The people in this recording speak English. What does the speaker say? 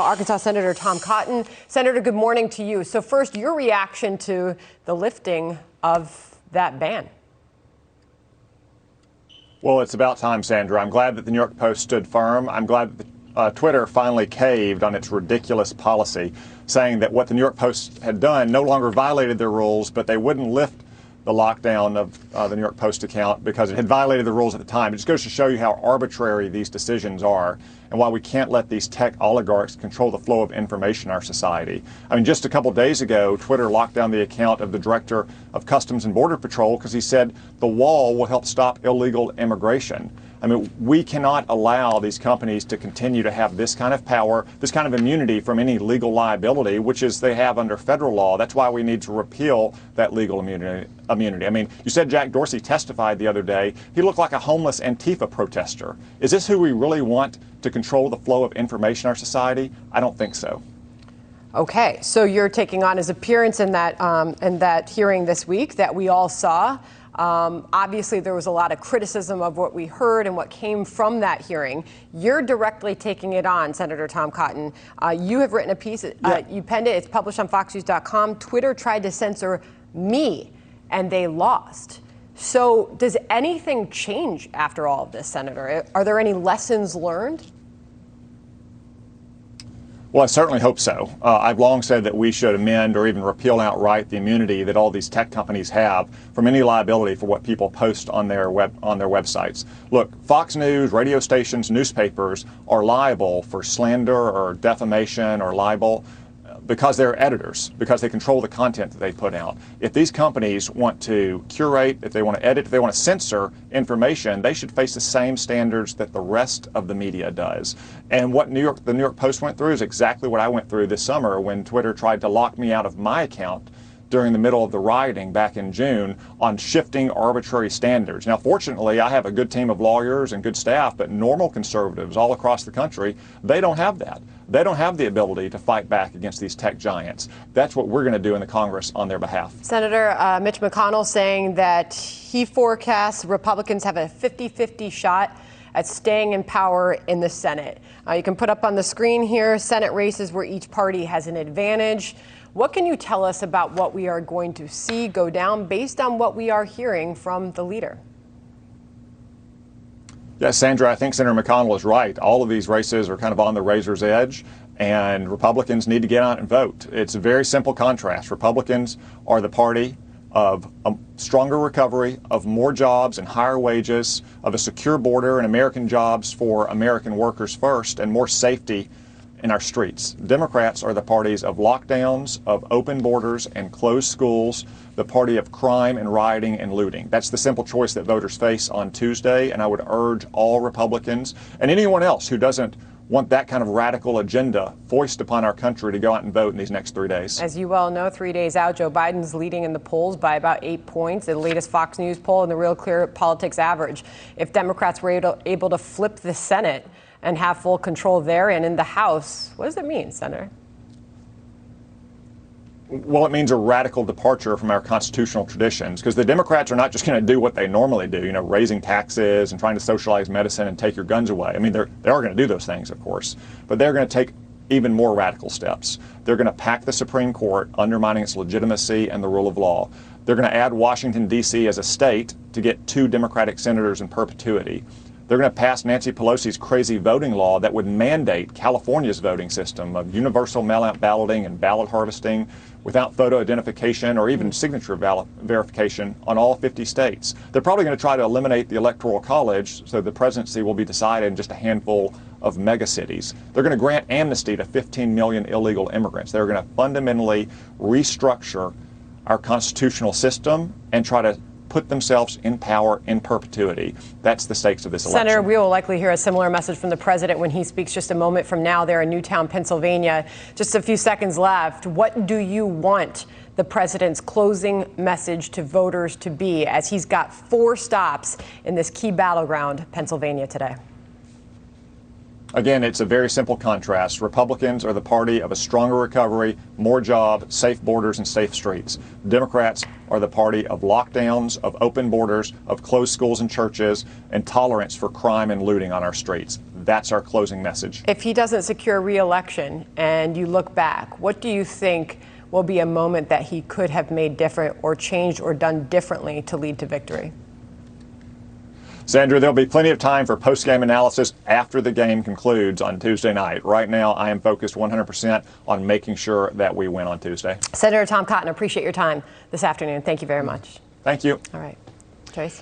Arkansas Senator Tom Cotton. Senator, good morning to you. So first, your reaction to the lifting of that ban. Well, it's about time, Sandra. I'm glad that the New York Post stood firm. I'm glad that Twitter finally caved on its ridiculous policy, saying that what the New York Post had done no longer violated their rules, but they wouldn't lift the lockdown of the New York Post account because it had violated the rules at the time. It just goes to show you how arbitrary these decisions are and why we can't let these tech oligarchs control the flow of information in our society. I mean, just a couple days ago, Twitter locked down the account of the director of Customs and Border Patrol because he said the wall will help stop illegal immigration. I mean, we cannot allow these companies to continue to have this kind of power, this kind of immunity from any legal liability, which is they have under federal law. That's why we need to repeal that legal immunity. I mean, you said Jack Dorsey testified the other day. He looked like a homeless Antifa protester. Is this who we really want to control the flow of information in our society? I don't think so. Okay, so you're taking on his appearance in that hearing this week that we all saw. Obviously, there was a lot of criticism of what we heard and what came from that hearing. You're directly taking it on, Senator Tom Cotton. You have written a piece. You penned it. It's published on FoxNews.com. Twitter tried to censor me, and they lost. So does anything change after all of this, Senator? Are there any lessons learned? Well, I certainly hope so. I've long said that we should amend or even repeal outright the immunity that all these tech companies have from any liability for what people post on their websites. Look, Fox News, radio stations, newspapers are liable for slander or defamation or libel because they're editors, because they control the content that they put out. If these companies want to curate, if they want to edit, if they want to censor information, they should face the same standards that the rest of the media does. And what the New York Post went through is exactly what I went through this summer when Twitter tried to lock me out of my account during the middle of the rioting back in June on shifting arbitrary standards. Now, fortunately, I have a good team of lawyers and good staff, but normal conservatives all across the country, they don't have that. They don't have the ability to fight back against these tech giants. That's what we're going to do in the Congress on their behalf. Senator Mitch McConnell saying that he forecasts Republicans have a 50-50 shot at staying in power in the Senate. You can put up on the screen here Senate races where each party has an advantage. What can you tell us about what we are going to see go down based on what we are hearing from the leader? Yes, Sandra, I think Senator McConnell is right. All of these races are kind of on the razor's edge, and Republicans need to get out and vote. It's a very simple contrast. Republicans are the party of a stronger recovery, of more jobs and higher wages, of a secure border and American jobs for American workers first, and more safety in our streets. Democrats are the parties of lockdowns, of open borders and closed schools, the party of crime and rioting and looting. That's the simple choice that voters face on Tuesday, and I would urge all Republicans and anyone else who doesn't want that kind of radical agenda foisted upon our country to go out and vote in these next 3 days. As you well know, 3 days out, Joe Biden's leading in the polls by about 8 points. The latest Fox News poll and the Real Clear Politics average. If Democrats were able to flip the Senate and have full control there and in the House, what does it mean, Senator? Well, it means a radical departure from our constitutional traditions, because the Democrats are not just going to do what they normally do, raising taxes and trying to socialize medicine and take your guns away. I mean, they are going to do those things, of course, but they're going to take even more radical steps. They're going to pack the Supreme Court, undermining its legitimacy and the rule of law. They're going to add Washington, D.C. as a state to get 2 Democratic senators in perpetuity. They're going to pass Nancy Pelosi's crazy voting law that would mandate California's voting system of universal mail-out balloting and ballot harvesting without photo identification or even signature verification on all 50 states. They're probably going to try to eliminate the Electoral College so the presidency will be decided in just a handful of megacities. They're going to grant amnesty to 15 million illegal immigrants. They're going to fundamentally restructure our constitutional system and try to put themselves in power in perpetuity. That's the stakes of this election. Senator, we will likely hear a similar message from the president when he speaks just a moment from now there in Newtown, Pennsylvania. Just a few seconds left. What do you want the president's closing message to voters to be as he's got 4 stops in this key battleground, Pennsylvania, today? Again, it's a very simple contrast. Republicans are the party of a stronger recovery, more jobs, safe borders, and safe streets. Democrats are the party of lockdowns, of open borders, of closed schools and churches, and tolerance for crime and looting on our streets. that's our closing message. If he doesn't secure re-election and you look back, what do you think will be a moment that he could have made different or changed or done differently to lead to victory? Sandra, there'll be plenty of time for post-game analysis after the game concludes on Tuesday night. Right now, I am focused 100% on making sure that we win on Tuesday. Senator Tom Cotton, appreciate your time this afternoon. Thank you very much. Thank you. All right. Trace?